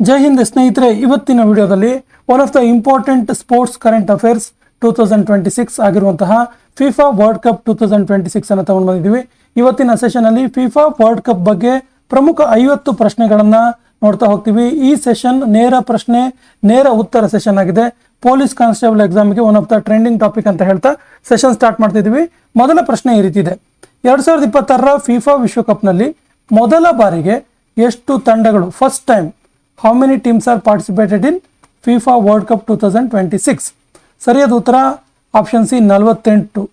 ಜೈ ಹಿಂದ್ ಸ್ನೇಹಿತರೆ, ಇವತ್ತಿನ ವಿಡಿಯೋದಲ್ಲಿ one of the important sports current affairs 2026 ಆಗಿರುವಂತಹ ಫಿಫಾ ವರ್ಲ್ಡ್ ಕಪ್ 2026 ಅನ್ನು ತಗೊಂಡು ಬಂದಿದ್ದೀವಿ. ಇವತ್ತಿನ ಸೆಷನ್ ಅಲ್ಲಿ ಫಿಫಾ ವರ್ಲ್ಡ್ ಕಪ್ ಬಗ್ಗೆ ಪ್ರಮುಖ 50 ಪ್ರಶ್ನೆಗಳನ್ನ ನೋಡ್ತಾ ಹೋಗ್ತೀವಿ. ಈ ಸೆಷನ್ ನೇರ ಪ್ರಶ್ನೆ ನೇರ ಉತ್ತರ ಸೆಷನ್ ಆಗಿದೆ. ಪೊಲೀಸ್ ಕಾನ್ಸ್ಟೇಬಲ್ ಎಕ್ಸಾಮ್ಗೆ one of the trending topic ಅಂತ ಹೇಳ್ತಾ ಸೆಷನ್ ಸ್ಟಾರ್ಟ್ ಮಾಡ್ತಿದ್ದೀವಿ. ಮೊದಲ ಪ್ರಶ್ನೆ ಈ ರೀತಿ ಇದೆ: 2026ರ ಫಿಫಾ ವಿಶ್ವಕಪ್ನಲ್ಲಿ ಮೊದಲ ಬಾರಿಗೆ ಎಷ್ಟು ತಂಡಗಳು, first time how many teams are participated in FIFA world Cup 2026? ಸರಿಯಾದ ಉತ್ತರ ಆಪ್ಷನ್ ಸಿ 48.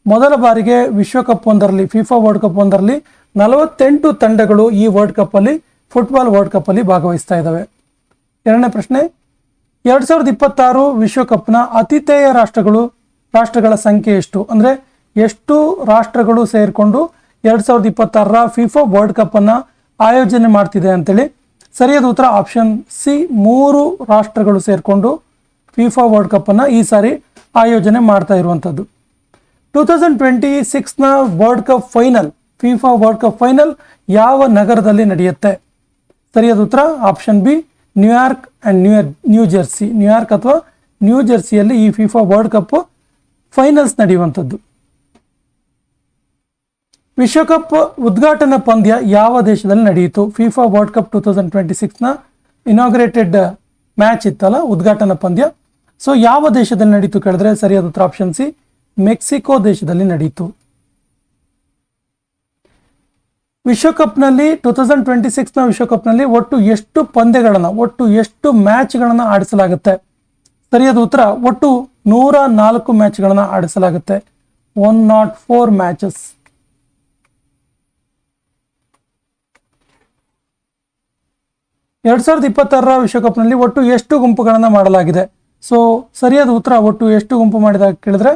ಮೊದಲ ಬಾರಿಗೆ ವಿಶ್ವಕಪ್ ಒಂದರಲ್ಲಿ, ಫಿಫಾ ವರ್ಲ್ಡ್ ಕಪ್ ಒಂದರಲ್ಲಿ 48 ತಂಡಗಳು ಈ ವರ್ಲ್ಡ್ ಕಪ್ ಅಲ್ಲಿ, ಫುಟ್ಬಾಲ್ ವರ್ಲ್ಡ್ ಕಪ್ ಅಲ್ಲಿ ಭಾಗವಹಿಸ್ತಾ ಇದ್ದಾವೆ. ಎರಡನೇ ಪ್ರಶ್ನೆ: 2026 ವಿಶ್ವಕಪ್ನ ಆತಿಥೇಯ ರಾಷ್ಟ್ರಗಳ ಸಂಖ್ಯೆ ಎಷ್ಟು? ಅಂದ್ರೆ ಎಷ್ಟು ರಾಷ್ಟ್ರಗಳು ಸೇರಿಕೊಂಡು 2026ರ ಫಿಫಾ ವರ್ಲ್ಡ್ ಕಪ್ ಅನ್ನ ಆಯೋಜನೆ ಮಾಡ್ತಿದೆ ಅಂತೇಳಿ. ಸರಿಯಾದ ಉತ್ತರ ಆಪ್ಷನ್ ಸಿ 3 ರಾಷ್ಟ್ರಗಳು ಸೇರಿಕೊಂಡು ಫಿಫಾ ವರ್ಲ್ಡ್ ಕಪ್ ಅನ್ನ ಈ ಸಾರಿ ಆಯೋಜನೆ ಮಾಡ್ತಾ ಇರುವಂಥದ್ದು. 2026ನ world cup final, FIFA world cup final ಯಾವ ನಗರದಲ್ಲಿ ನಡೆಯುತ್ತೆ? ಸರಿಯಾದ ಉತ್ತರ option B New York and New Jersey. New York ಅಥವಾ ನ್ಯೂ ಜೆರ್ಸಿಯಲ್ಲಿ ಈ ಫಿಫಾ ವರ್ಲ್ಡ್ ಕಪ್ ಫೈನಲ್ಸ್ ನಡೆಯುವಂಥದ್ದು. ವಿಶ್ವಕಪ್ ಉದ್ಘಾಟನಾ ಪಂದ್ಯ ಯಾವ ದೇಶದಲ್ಲಿ ನಡೆಯಿತು? ಫಿಫಾ ವರ್ಲ್ಡ್ ಕಪ್ 2026ನ ಇನಾಗ್ರೇಟೆಡ್ ಮ್ಯಾಚ್ ಇತ್ತಲ್ಲ, ಉದ್ಘಾಟನಾ ಪಂದ್ಯ. ಸೊ ಯಾವ ದೇಶದಲ್ಲಿ ನಡೀತು ಕೇಳಿದ್ರೆ ಸರಿಯಾದ ಉತ್ತರ ಆಪ್ಷನ್ ಸಿ ಮೆಕ್ಸಿಕೋ ದೇಶದಲ್ಲಿ ನಡೆಯಿತು. ವಿಶ್ವಕಪ್ನಲ್ಲಿ 2026ನ ವಿಶ್ವಕಪ್ನಲ್ಲಿ ಒಟ್ಟು ಎಷ್ಟು ಪಂದ್ಯಗಳನ್ನು, ಒಟ್ಟು ಎಷ್ಟು ಮ್ಯಾಚ್ಗಳನ್ನು ಆಡಿಸಲಾಗುತ್ತೆ? ಸರಿಯಾದ ಉತ್ತರ ಒಟ್ಟು 104 ಮ್ಯಾಚ್ಗಳನ್ನು ಆಡಿಸಲಾಗುತ್ತೆ. 104 ಮ್ಯಾಚಸ್. ಎರಡ್ 2026ರ ವಿಶ್ವಕಪ್ನಲ್ಲಿ ಒಟ್ಟು ಎಷ್ಟು ಗುಂಪುಗಳನ್ನು ಮಾಡಲಾಗಿದೆ? ಸೊ ಸರಿಯಾದ ಉತ್ತರ ಒಟ್ಟು ಎಷ್ಟು ಗುಂಪು ಮಾಡಿದಾಗ ಕೇಳಿದ್ರೆ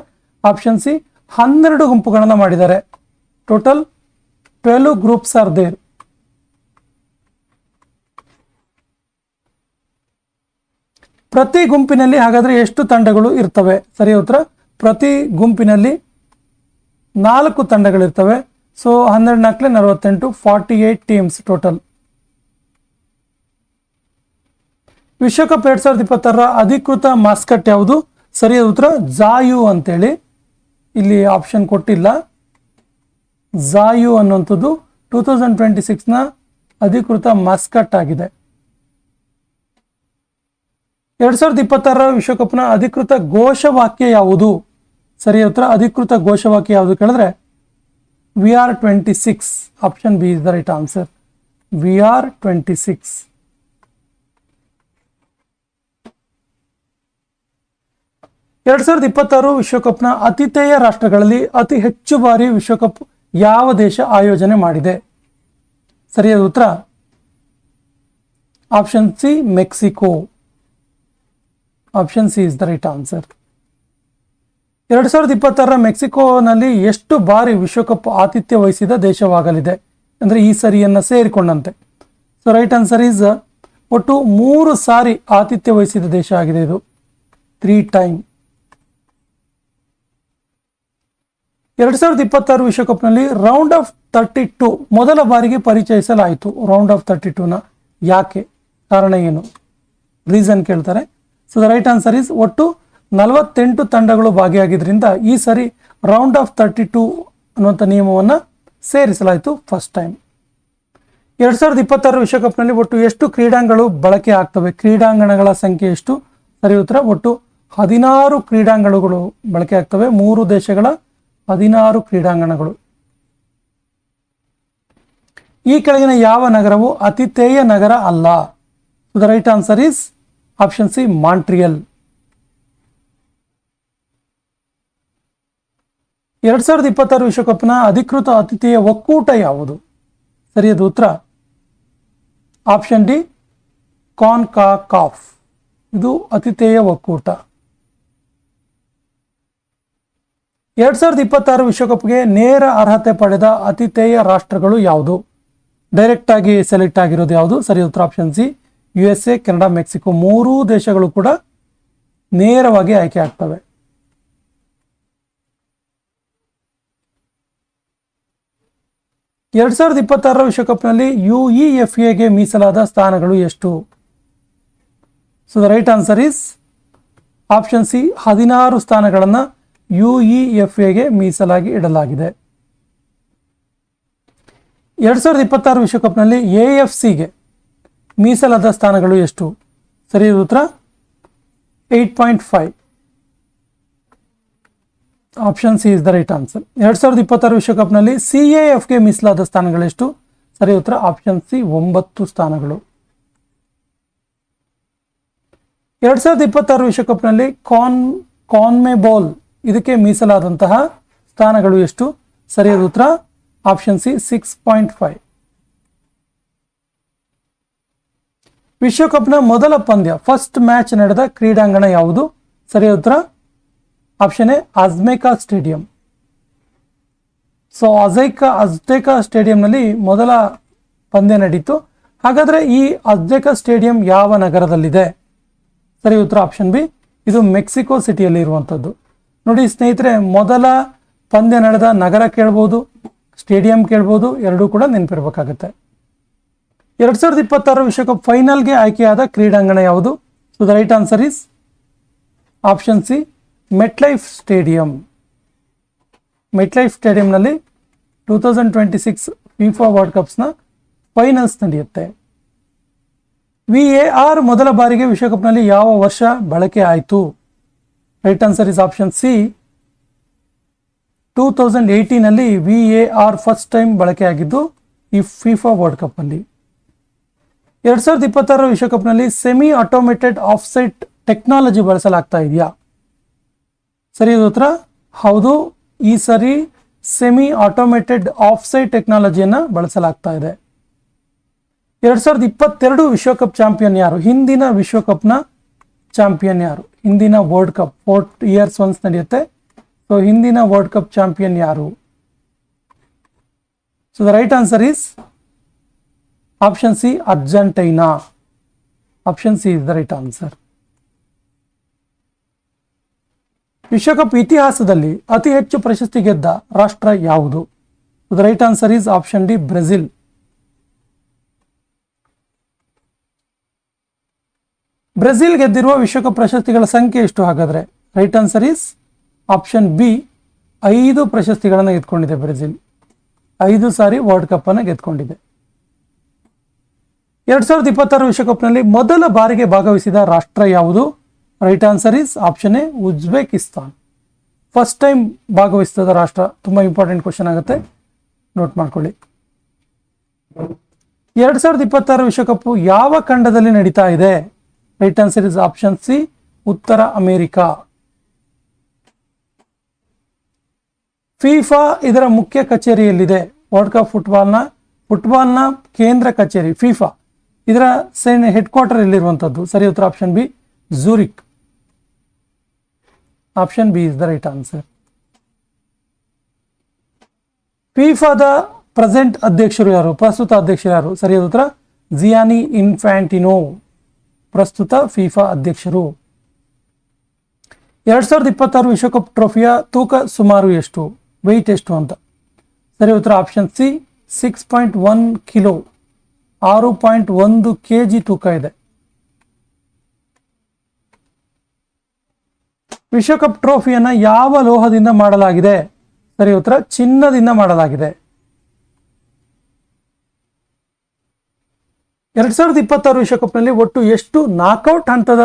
ಆಪ್ಷನ್ ಸಿ 12 ಗುಂಪುಗಳನ್ನು ಮಾಡಿದ್ದಾರೆ. Total 12 groups are there. ಪ್ರತಿ ಗುಂಪಿನಲ್ಲಿ ಹಾಗಾದ್ರೆ ಎಷ್ಟು ತಂಡಗಳು ಇರ್ತವೆ? ಸರಿಯಾದ ಉತ್ತರ ಪ್ರತಿ ಗುಂಪಿನಲ್ಲಿ 4 ತಂಡಗಳಿರ್ತವೆ. So 12 × 4 48, 48 teams total. ವಿಶ್ವಕಪ್ 2026ರ ಅಧಿಕೃತ ಮಾಸ್ಕಟ್ ಯಾವುದು? ಸರಿಯಾದ ಉತ್ತರ ಜಾಯು ಅಂತೇಳಿ. ಇಲ್ಲಿ ಆಪ್ಷನ್ ಕೊಟ್ಟಿಲ್ಲ. ಜಾಯು ಅನ್ನುವಂಥದ್ದು 2026ನ ಅಧಿಕೃತ ಮಾಸ್ಕಟ್ ಆಗಿದೆ. 2026ರ ವಿಶ್ವಕಪ್ನ ಅಧಿಕೃತ ಘೋಷವಾಕ್ಯ ಯಾವುದು? ಸರಿಯಾದ ಉತ್ತರ ಅಧಿಕೃತ ಘೋಷವಾಕ್ಯ ಯಾವುದು ಕೇಳಿದ್ರೆ VR26. Option B is the right answer. VR26. 2026 ವಿಶ್ವಕಪ್ನ ಆತಿಥೇಯ ರಾಷ್ಟ್ರಗಳಲ್ಲಿ ಅತಿ ಹೆಚ್ಚು ಬಾರಿ ವಿಶ್ವಕಪ್ ಯಾವ ದೇಶ ಆಯೋಜನೆ ಮಾಡಿದೆ? ಸರಿಯಾದ ಉತ್ತರ option C Mexico. Option C is the right answer. 2026ರ ಮೆಕ್ಸಿಕೋನಲ್ಲಿ ಎಷ್ಟು ಬಾರಿ ವಿಶ್ವಕಪ್ ಆತಿಥ್ಯ ವಹಿಸಿದ ದೇಶವಾಗಲಿದೆ? ಅಂದ್ರೆ ಈ ಸರಿಯನ್ನ ಸೇರಿಕೊಂಡಂತೆ. ಸೊ ರೈಟ್ ಆನ್ಸರ್ ಈಸ್ ಒಟ್ಟು 3 ಸಾರಿ ಆತಿಥ್ಯ ವಹಿಸಿದ ದೇಶ ಆಗಿದೆ ಇದು. 3 ಟೈಮ್. 2026 ವಿಶ್ವಕಪ್ನಲ್ಲಿ ರೌಂಡ್ ಆಫ್ 32 ಮೊದಲ ಬಾರಿಗೆ ಪರಿಚಯಿಸಲಾಯಿತು. ರೌಂಡ್ ಆಫ್ 32ನ ಯಾಕೆ, ಕಾರಣ ಏನು, ರೀಸನ್ ಕೇಳ್ತಾರೆ. So the right answer is ಒಟ್ಟು 48 ತಂಡಗಳು ಭಾಗಿಯಾಗಿದ್ದರಿಂದ ಈ ಸರಿ ರೌಂಡ್ ಆಫ್ 32 ಅನ್ನುವಂಥ ನಿಯಮವನ್ನು ಸೇರಿಸಲಾಯಿತು ಫಸ್ಟ್ ಟೈಮ್. 2026 ವಿಶ್ವಕಪ್ನಲ್ಲಿ ಒಟ್ಟು ಎಷ್ಟು ಕ್ರೀಡಾಂಗಣಗಳು ಬಳಕೆ ಆಗ್ತವೆ? ಕ್ರೀಡಾಂಗಣಗಳ ಸಂಖ್ಯೆ ಎಷ್ಟು? ಸರಿ ಉತ್ತರ ಒಟ್ಟು 16 ಕ್ರೀಡಾಂಗಣಗಳು ಬಳಕೆ ಆಗ್ತವೆ. 3 ದೇಶಗಳ 16 ಕ್ರೀಡಾಂಗಣಗಳು. ಈ ಕೆಳಗಿನ ಯಾವ ನಗರವು ಆತಿಥೇಯ ನಗರ ಅಲ್ಲ? The right answer is option C Montreal. 2026 ವಿಶ್ವಕಪ್ನ ಅಧಿಕೃತ ಆತಿಥೇಯ ಒಕ್ಕೂಟ ಯಾವುದು? ಸರಿಯಾದ ಉತ್ತರ ಆಪ್ಷನ್ ಡಿ ಕಾನ್ಕಾಕಾಫ್. ಇದು ಆತಿಥೇಯ ಒಕ್ಕೂಟ. 2026 ವಿಶ್ವಕಪ್ಗೆ ನೇರ ಅರ್ಹತೆ ಪಡೆದ ಆತಿಥೇಯ ರಾಷ್ಟ್ರಗಳು ಯಾವುದು? ಡೈರೆಕ್ಟ್ ಆಗಿ ಸೆಲೆಕ್ಟ್ ಆಗಿರೋದು ಯಾವುದು? ಸರಿಯಾದ ಉತ್ತರ option C USA, Canada, Mexico. 3 ದೇಶಗಳು ಕೂಡ ನೇರವಾಗಿ ಆಯ್ಕೆ ಆಗ್ತವೆ. 2026 ವಿಶ್ವಕಪ್ನಲ್ಲಿ UEFAಗೆ ಮೀಸಲಾದ ಸ್ಥಾನಗಳು ಎಷ್ಟು? So the right answer is option C, 16 ಸ್ಥಾನಗಳನ್ನು UEFAಗೆ ಮೀಸಲಾಗಿ ಇಡಲಾಗಿದೆ. 2026 ವಿಶ್ವಕಪ್ನಲ್ಲಿ AFCಗೆ ಮೀಸಲಾದ ಸ್ಥಾನಗಳು ಎಷ್ಟು? ಸರಿಯಾದ ಉತ್ತರ 8.5. Option C is the right answer. 2026 ವಿಶ್ವಕಪ್ನಲ್ಲಿ CAFಗೆ ಮೀಸಲಾದ ಸ್ಥಾನಗಳೆಷ್ಟು? ಸರಿಯಾದ ಉತ್ತರ ಆಪ್ಷನ್ ಸಿ 9 ಸ್ಥಾನಗಳು. 2026 ವಿಶ್ವಕಪ್ನಲ್ಲಿ ಕಾನ್ಮೆಬೋಲ್ ಇದಕ್ಕೆ ಮೀಸಲಾದಂತಹ ಸ್ಥಾನಗಳು ಎಷ್ಟು? ಸರಿಯಾದ ಉತ್ತರ ಆಪ್ಷನ್ ಸಿ 6.5. ವಿಶ್ವಕಪ್ನ ಮೊದಲ ಪಂದ್ಯ ಫಸ್ಟ್ ಮ್ಯಾಚ್ ನಡೆದ ಕ್ರೀಡಾಂಗಣ ಯಾವುದು? ಸರಿಯಾದ ಉತ್ತರ ಆಪ್ಷನ್ ಎ ಅಜ್ಟೆಕಾ ಸ್ಟೇಡಿಯಂ. ಸೊ ಅಜ್ಟೆಕಾ ಸ್ಟೇಡಿಯಂನಲ್ಲಿ ಮೊದಲ ಪಂದ್ಯ ನಡೀತು. ಹಾಗಾದ್ರೆ ಈ ಅಜ್ಟೆಕಾ ಸ್ಟೇಡಿಯಂ ಯಾವ ನಗರದಲ್ಲಿದೆ? ಸರಿ ಉತ್ತರ ಆಪ್ಷನ್ ಬಿ, ಇದು ಮೆಕ್ಸಿಕೋ ಸಿಟಿಯಲ್ಲಿ ಇರುವಂಥದ್ದು. ನೋಡಿ ಸ್ನೇಹಿತರೆ, ಮೊದಲ ಪಂದ್ಯ ನಡೆದ ನಗರ ಕೇಳ್ಬೋದು, ಸ್ಟೇಡಿಯಂ ಕೇಳ್ಬೋದು, ಎರಡೂ ಕೂಡ ನೆನಪಿರ್ಬೇಕಾಗತ್ತೆ. 2026 ವಿಶ್ವಕಪ್ ಫೈನಲ್ಗೆ ಆಯ್ಕೆಯಾದ ಕ್ರೀಡಾಂಗಣ ಯಾವುದು? So the right answer is option C, MetLife stadium. MetLife ಸ್ಟೇಡಿಯಂನಲ್ಲಿ 2026 ಫಿಫಾ ವರ್ಲ್ಡ್ ಕಪ್ಸ್ನ ಫೈನಲ್ಸ್ ನಡೆಯುತ್ತೆ. VAR ಮೊದಲ ಬಾರಿಗೆ ವಿಶ್ವಕಪ್ನಲ್ಲಿ ಯಾವ ವರ್ಷ ಬಳಕೆ ಆಯಿತು? Right answer is option C, 2018ನಲ್ಲಿ VAR ಫಸ್ಟ್ ಟೈಮ್ ಬಳಕೆ ಆಗಿದ್ದು ಈ ಫಿಫಾ ವರ್ಲ್ಡ್ ಕಪ್ ಅಲ್ಲಿ. 2026 ವಿಶ್ವಕಪ್ನಲ್ಲಿ ಸೆಮಿ ಆಟೋಮೇಟೆಡ್ ಆಫ್ಸೈಟ್ ಟೆಕ್ನಾಲಜಿ ಬಳಸಲಾಗ್ತಾ ಇದೆಯಾ? ಸರಿಯಾದ ಉತ್ತರ ಹೌದು. ಈ ಸರಿ ಸೆಮಿ ಆಟೋಮೇಟೆಡ್ ಆಫ್ಸೈಟ್ ಟೆಕ್ನಾಲಜಿಯನ್ನು ಬಳಸಲಾಗ್ತಾ ಇದೆ. 2022 ವಿಶ್ವಕಪ್ ಚಾಂಪಿಯನ್ ಯಾರು? ಹಿಂದಿನ ವಿಶ್ವಕಪ್ನ ಚಾಂಪಿಯನ್ ಯಾರು? ಹಿಂದಿನ ವರ್ಲ್ಡ್ ಕಪ್ 4 years ಒನ್ಸ್ ನಡೆಯುತ್ತೆ. ಸೊ ಹಿಂದಿನ ವರ್ಲ್ಡ್ ಕಪ್ ಚಾಂಪಿಯನ್ ಯಾರು? So the right answer is option C, Argentina. Option C is the right answer. ವಿಶ್ವಕಪ್ ಇತಿಹಾಸದಲ್ಲಿ ಅತಿ ಹೆಚ್ಚು ಪ್ರಶಸ್ತಿ ಗೆದ್ದ ರಾಷ್ಟ್ರ ಯಾವುದು? The right answer is option D, Brazil. Brazil ಗೆದ್ದಿರುವ ವಿಶ್ವಕಪ್ ಪ್ರಶಸ್ತಿಗಳ ಸಂಖ್ಯೆ ಎಷ್ಟು ಹಾಗಾದ್ರೆ? Right answer is option B, 5 ಪ್ರಶಸ್ತಿಗಳನ್ನು ಗೆದ್ಕೊಂಡಿದೆ ಬ್ರೆಜಿಲ್. 5 ಸಾರಿ ವರ್ಲ್ಡ್ ಕಪ್ ಅನ್ನು ಗೆದ್ಕೊಂಡಿದೆ. 2026 ವಿಶ್ವಕಪ್ನಲ್ಲಿ ಮೊದಲ ಬಾರಿಗೆ ಭಾಗವಹಿಸಿದ ರಾಷ್ಟ್ರ ಯಾವುದು? Right answer is option A, Uzbekistan. First time ಭಾಗವಹಿಸಿದ ರಾಷ್ಟ್ರ. ತುಂಬಾ ಇಂಪಾರ್ಟೆಂಟ್ ಕ್ವಶನ್ ಆಗುತ್ತೆ, ನೋಟ್ ಮಾಡ್ಕೊಳ್ಳಿ. 2026 ವಿಶ್ವಕಪ್ ಯಾವ ಖಂಡದಲ್ಲಿ ನಡೀತಾ ಇದೆ? Right answer is option C, ಉತ್ತರ ಅಮೆರಿಕ. ಫಿಫಾ ಇದರ ಮುಖ್ಯ ಕಚೇರಿಯಲ್ಲಿದೆ? ವರ್ಲ್ಡ್ ಕಪ್ ಫುಟ್ಬಾಲ್ನ ಕೇಂದ್ರ ಕಚೇರಿ ಫಿಫಾ ಇದರ ಹೆಡ್ ಕ್ವಾರ್ಟರ್ ಎಲ್ಲಿರುವಂಥದ್ದು? ಸರಿ ಉತ್ತರ option B, Zurich. Option B is the right answer. ಫಿಫಾದ ಪ್ರೆಸೆಂಟ್ ಅಧ್ಯಕ್ಷರು ಯಾರು? ಪ್ರಸ್ತುತ ಅಧ್ಯಕ್ಷರು ಯಾರು? ಸರಿಯಾದ ಉತ್ತರ ಜಿಯಾನಿ ಇನ್ಫ್ಯಾಂಟಿನೋ, ಪ್ರಸ್ತುತ ಫಿಫಾ ಅಧ್ಯಕ್ಷರು. 2026 ವಿಶ್ವಕಪ್ ಟ್ರೋಫಿಯ ತೂಕ ಸುಮಾರು ಎಷ್ಟು? ವೆಯ್ಟ್ ಎಷ್ಟು ಅಂತ? ಸರಿ ಉತ್ತರ ಆಪ್ಷನ್ ಸಿ, 6.1 ಕಿಲೋ, 6.1 kg ತೂಕ ಇದೆ. ವಿಶ್ವಕಪ್ ಟ್ರೋಫಿಯನ್ನು ಯಾವ ಲೋಹದಿಂದ ಮಾಡಲಾಗಿದೆ? ಸರಿ ಉತ್ತರ ಚಿನ್ನದಿಂದ ಮಾಡಲಾಗಿದೆ. 2026 ವಿಶ್ವಕಪ್ನಲ್ಲಿ ಒಟ್ಟು ಎಷ್ಟು ನಾಕ್ಔಟ್ ಹಂತದ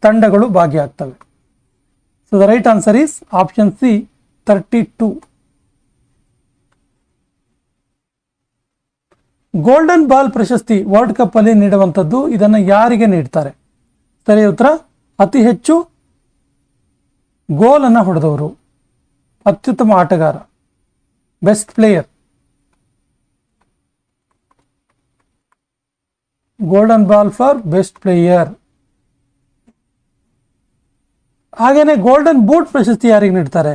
ತಂಡಗಳು ಭಾಗಿಯಾಗ್ತವೆ? So the right answer is option C, 32. Golden ball ಪ್ರಶಸ್ತಿ ವರ್ಲ್ಡ್ ಕಪ್ ಅಲ್ಲಿ ನೀಡುವಂಥದ್ದು, ಇದನ್ನು ಯಾರಿಗೆ ನೀಡ್ತಾರೆ? ಸರಿ ಉತ್ತರ ಅತಿ ಹೆಚ್ಚು ಗೋಲ್ ಅನ್ನು ಹೊಡೆದವರು, ಅತ್ಯುತ್ತಮ ಆಟಗಾರ, best player. Golden ball for best player. ಹಾಗೇನೆ ಗೋಲ್ಡನ್ ಬೂಟ್ ಪ್ರಶಸ್ತಿ ಯಾರಿಗೆ ನೀಡ್ತಾರೆ?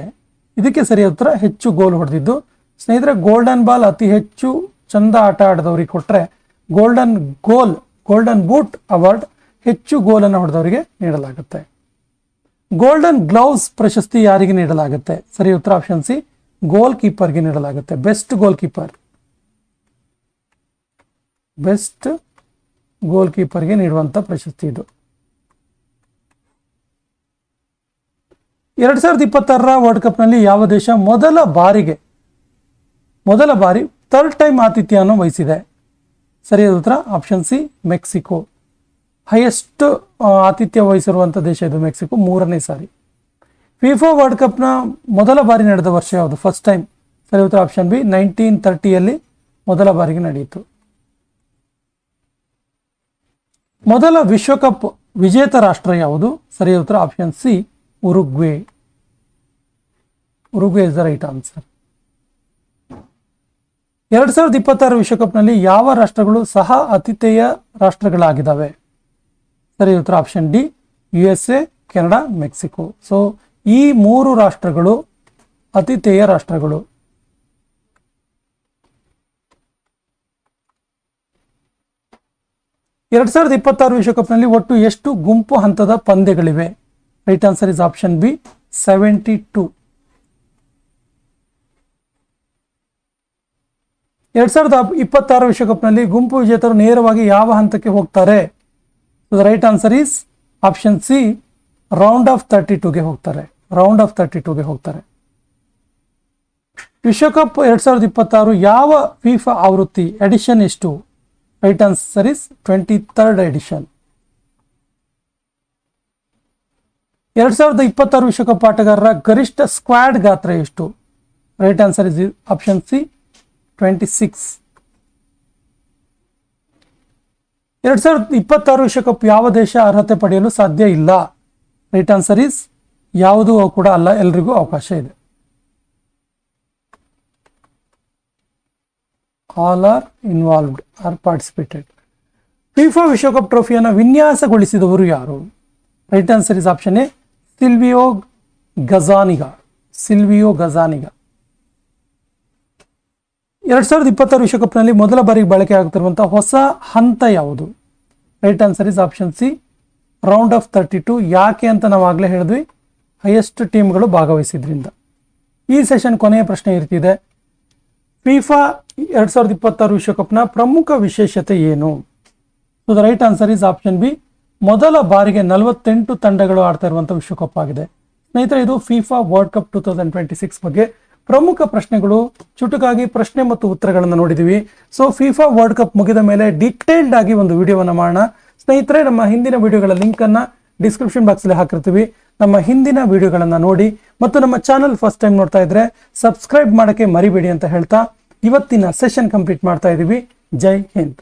ಇದಕ್ಕೆ ಸರಿಯಾದ ಉತ್ತರ ಹೆಚ್ಚು ಗೋಲ್ ಹೊಡೆದಿದ್ದು. ಸ್ನೇಹಿತರೆ, ಗೋಲ್ಡನ್ ಬಾಲ್ ಅತಿ ಹೆಚ್ಚು ಚಂದ ಆಟ ಆಡಿದವರಿಗೆ ಕೊಟ್ಟರೆ, ಗೋಲ್ಡನ್ ಬೂಟ್ ಅವಾರ್ಡ್ ಹೆಚ್ಚು ಗೋಲನ್ನು ಹೊಡೆದವರಿಗೆ ನೀಡಲಾಗುತ್ತೆ. ಗೋಲ್ಡನ್ ಗ್ಲೌಸ್ ಪ್ರಶಸ್ತಿ ಯಾರಿಗೆ ನೀಡಲಾಗುತ್ತೆ? ಸರಿ ಉತ್ತರ ಆಪ್ಷನ್ ಸಿ, ಗೋಲ್ ಕೀಪರ್ಗೆ ನೀಡಲಾಗುತ್ತೆ. ಬೆಸ್ಟ್ ಗೋಲ್ ಕೀಪರ್ಗೆ ನೀಡುವಂಥ ಪ್ರಶಸ್ತಿ ಇದು. 2026 ವರ್ಲ್ಡ್ ಕಪ್ನಲ್ಲಿ ಯಾವ ದೇಶ ಮೊದಲ ಬಾರಿ ಥರ್ಡ್ ಟೈಮ್ ಆತಿಥ್ಯವನ್ನು ವಹಿಸಿದೆ? ಸರಿಯಾದ ಉತ್ತರ ಆಪ್ಷನ್ ಸಿ, ಮೆಕ್ಸಿಕೋ. ಹೈಯೆಸ್ಟ್ ಆತಿಥ್ಯ ವಹಿಸಿರುವಂಥ ದೇಶ ಇದು ಮೆಕ್ಸಿಕೋ, 3ನೇ ಸಾರಿ. ಫಿಫಾ ವರ್ಲ್ಡ್ ಕಪ್ನ ಮೊದಲ ಬಾರಿ ನಡೆದ ವರ್ಷ ಯಾವುದು? First time. ಸರಿಯಾದ ಉತ್ತರ ಆಪ್ಷನ್ ಬಿ, 1930 ಮೊದಲ ಬಾರಿಗೆ ನಡೆಯಿತು. ಮೊದಲ ವಿಶ್ವಕಪ್ ವಿಜೇತ ರಾಷ್ಟ್ರ ಯಾವುದು? ಸರಿಯಾದ ಉತ್ತರ option C, Uruguay. Uruguay is the right answer. 2026 ವಿಶ್ವಕಪ್ನಲ್ಲಿ ಯಾವ ರಾಷ್ಟ್ರಗಳು ಸಹ ಆತಿಥೇಯ ರಾಷ್ಟ್ರಗಳಾಗಿದ್ದಾವೆ? ಸರಿಯಾದ ಉತ್ತರ option D, USA, Canada, Mexico. So ಈ 3 ರಾಷ್ಟ್ರಗಳು ಆತಿಥೇಯ ರಾಷ್ಟ್ರಗಳು. 2026 ವಿಶ್ವಕಪ್ನಲ್ಲಿ ಒಟ್ಟು ಎಷ್ಟು ಗುಂಪು ಹಂತದ ಪಂದ್ಯಗಳಿವೆ? Right answer is option B, 72. 2026 ವಿಶ್ವಕಪ್ನಲ್ಲಿ ಗುಂಪು ವಿಜೇತರು ನೇರವಾಗಿ ಯಾವ ಹಂತಕ್ಕೆ ಹೋಗ್ತಾರೆ? Right answer is option C, round of 32ಗೆ ಹೋಗ್ತಾರೆ. ವಿಶ್ವಕಪ್ 2026 ಯಾವ ಫಿಫಾ ಆವೃತ್ತಿ? ಎಡಿಷನ್ ಎಷ್ಟು? Right answer is 23rd edition. 2026 ವಿಶ್ವಕಪ್ ಆಟಗಾರರ ಗರಿಷ್ಠ ಸ್ಕ್ವಾಡ್ ಗಾತ್ರ ಎಷ್ಟು? Right answer is option C, 26. 2026 ವಿಶ್ವಕಪ್ ಯಾವ ದೇಶ ಅರ್ಹತೆ ಪಡೆಯಲು ಸಾಧ್ಯ ಇಲ್ಲ? ರೈಟ್ ಆನ್ಸರ್ ಈಸ್ ಯಾವುದೂ ಕೂಡ ಅಲ್ಲ, ಎಲ್ರಿಗೂ ಅವಕಾಶ ಇದೆ. All are involved or participated. ಫಿಫಾ ವಿಶ್ವಕಪ್ ಟ್ರೋಫಿಯನ್ನು ವಿನ್ಯಾಸಗೊಳಿಸಿದವರು ಯಾರು? Right answer is option A, Silvio Gazzaniga. 2026 ವಿಶ್ವಕಪ್ನಲ್ಲಿ ಮೊದಲ ಬಾರಿಗೆ ಬಳಕೆ ಆಗುತ್ತಿರುವಂತಹ ಹೊಸ ಹಂತ ಯಾವುದು? Right answer is option C, round of 32. ಯಾಕೆ ಅಂತ ನಾವು ಆಗಲೇ ಹೇಳಿದ್ವಿ, ಹೈಯೆಸ್ಟ್ ಟೀಮ್ಗಳು ಭಾಗವಹಿಸಿದ್ರಿಂದ. ಈ ಸೆಷನ್ ಕೊನೆಯ ಪ್ರಶ್ನೆ ಇರ್ತಿದೆ, ಫಿಫಾ 2026 ವಿಶ್ವಕಪ್ನ ಪ್ರಮುಖ ವಿಶೇಷತೆ ಏನು? So the right answer is option B, ಮೊದಲ ಬಾರಿಗೆ 48 ತಂಡಗಳು ಆಡ್ತಾ ಇರುವಂಥ ವಿಶ್ವಕಪ್ ಆಗಿದೆ. ಸ್ನೇಹಿತರೆ, ಇದು ಫಿಫಾ ವರ್ಲ್ಡ್ ಕಪ್ 2026 ಬಗ್ಗೆ ಪ್ರಮುಖ ಪ್ರಶ್ನೆಗಳು. ಚುಟುಕಾಗಿ ಪ್ರಶ್ನೆ ಮತ್ತು ಉತ್ತರಗಳನ್ನು ನೋಡಿದ್ದೀವಿ. ಸೊ ಫಿಫಾ ವರ್ಲ್ಡ್ ಕಪ್ ಮುಗಿದ ಮೇಲೆ ಡಿಟೇಲ್ಡ್ ಆಗಿ ಒಂದು ವಿಡಿಯೋವನ್ನು ಮಾಡೋಣ. ಸ್ನೇಹಿತರೆ, ನಮ್ಮ ಹಿಂದಿನ ವಿಡಿಯೋಗಳ ಲಿಂಕನ್ನು ಡಿಸ್ಕ್ರಿಪ್ಷನ್ ಬಾಕ್ಸಲ್ಲಿ ಹಾಕಿರ್ತೀವಿ. ನಮ್ಮ ಹಿಂದಿನ ವಿಡಿಯೋಗಳನ್ನು ನೋಡಿ ಮತ್ತು ನಮ್ಮ ಚಾನಲ್ ಫಸ್ಟ್ ಟೈಮ್ ನೋಡ್ತಾ ಇದ್ರೆ ಸಬ್ಸ್ಕ್ರೈಬ್ ಮಾಡೋಕ್ಕೆ ಮರಿಬೇಡಿ ಅಂತ ಹೇಳ್ತಾ ಇವತ್ತಿನ ಸೆಷನ್ ಕಂಪ್ಲೀಟ್ ಮಾಡ್ತಾ ಇದ್ದೀವಿ. ಜೈ ಹಿಂದ್.